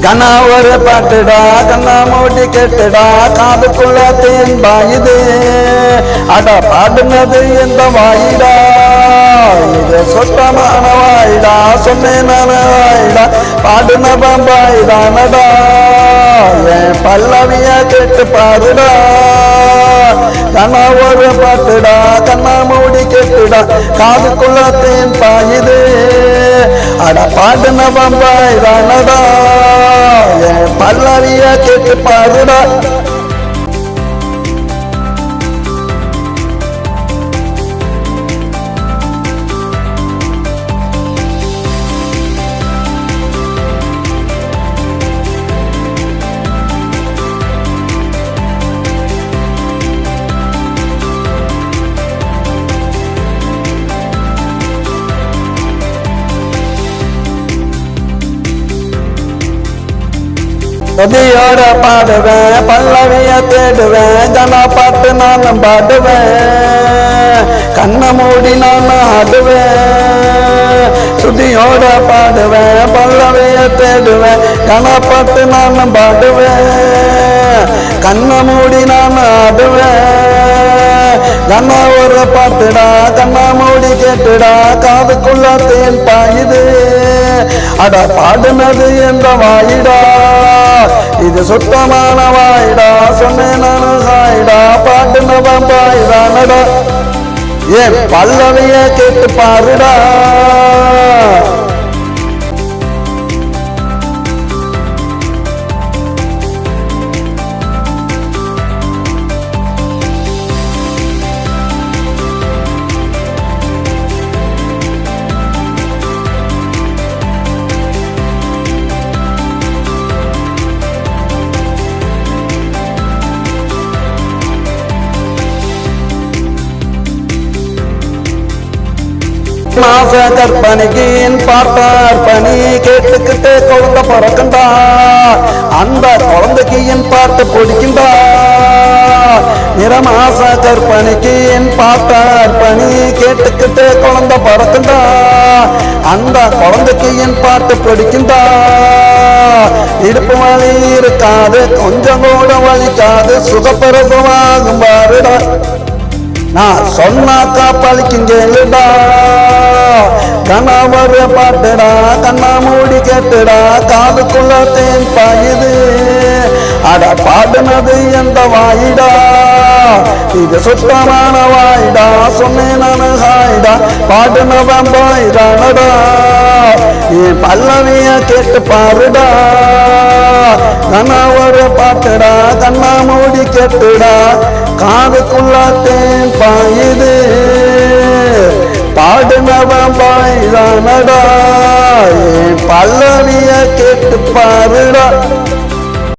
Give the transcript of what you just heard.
கண்ணா ஒரு பாட்டுடா கண்ணா மூடி கேட்டுடா காதுக்குள்ள தேன் பாயுது அட பாடுனது எந்த வாயிடா இது சொத்தமான வாயிடா சொன்னேன் வாயிடா பாடுன பம்பாயிடானடா என் பல்லவிய கேட்டு பாருடா கண்ணா ஒரு பாட்டுடா கண்ணா மூடி கேட்டுடா காதுக்குள்ள தேன் பாயுது அட பாடுன பம்பாயிடானடா என் பல்லவிய கேட்டு பாருடா நதியோட பாடுவேன் பல்லவிய தேடுவேன் ஜனா பாட்டு நானும் பாடுவேன் கண்ணை மூடி நான் ஆடுவேன் சுதியோட பாடுவேன் பல்லவிய தேடுவேன் ஜனா பாட்டு நானும் பாடுவேன் கண்ணை மூடி நான் ஆடுவேன் கண்ணா ஒரு பாட்டுடா கண்ணா மூடி கேட்டுடா காதுக்குள்ள தேன் பாயுது அட பாடுனது எந்த வாயிடா இது சுத்தமான வாயிடா சொன்னேன் நானு சாயிடா பாட்டுன பம்பாயிடானடா ஏன் பல்லவிய கேட்டு பாருடா மாச கற்பனைக்கு என் பார்த்தார் பணி கேட்டுக்கிட்டு குழந்தை பிறக்கண்டா அந்த குழந்தைக்கு என் பார்த்து பிடிக்கின்றா நிறமாச கற்பனைக்கு என் பார்த்தார் பணி கேட்டுக்கிட்டு குழந்தை பிறக்கண்டா அந்த குழந்தைக்கு என் பார்த்து பிடிக்கின்றா இடுப்பு வலி இருக்காது கொஞ்சம் கூட வலிக்காது சுகப்பிரசமாகும் பாருடா நான் சொன்னாக்கா பழிக்குங்கேடா கண்ணா ஒரு பாட்டுடா கண்ணா மூடி கேட்டுடா காதுக்குள்ள தேன் பாயுது அட பாடுனது எந்த வாயிடா இது சுத்தமான வாயிடா சொன்னேன் நானு ஹாயிடா பாடுன பம்பாயிடானடா என் பல்லவிய கேட்டு பாருடா கண்ணா ஒரு பாட்டுடா கண்ணா மூடி கேட்டுடா காதுக்குள்ள தேன் பாயுது பாடுனவன் பாய்தானடா என் பல்லவிய கேட்டு பாருடா